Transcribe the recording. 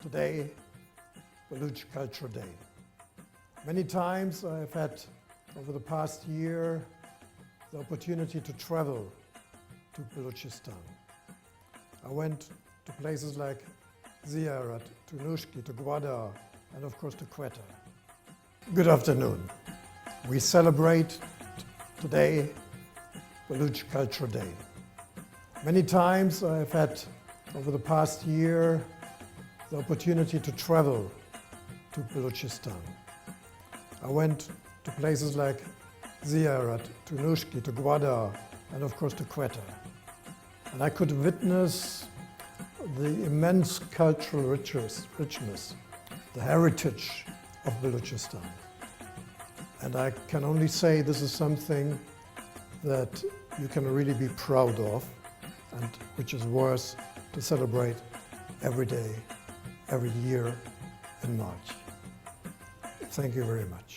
Today, Baloch Cultural Day. Many times I've had, over the past year, the opportunity to travel to Balochistan. I went to places like Ziyarat, to Nushki, to Gwadar, and of course to Quetta. Good afternoon. We celebrate today Baloch Cultural Day. Many times I've had, over the past year, the opportunity to travel to Balochistan. I went to places like Ziyarat, to Nushki, to Gwadar, and of course to Quetta. And I could witness the immense cultural richness, the heritage of Balochistan. And I can only say this is something that you can really be proud of and which is worth to celebrate every day, every year in March. Thank you very much.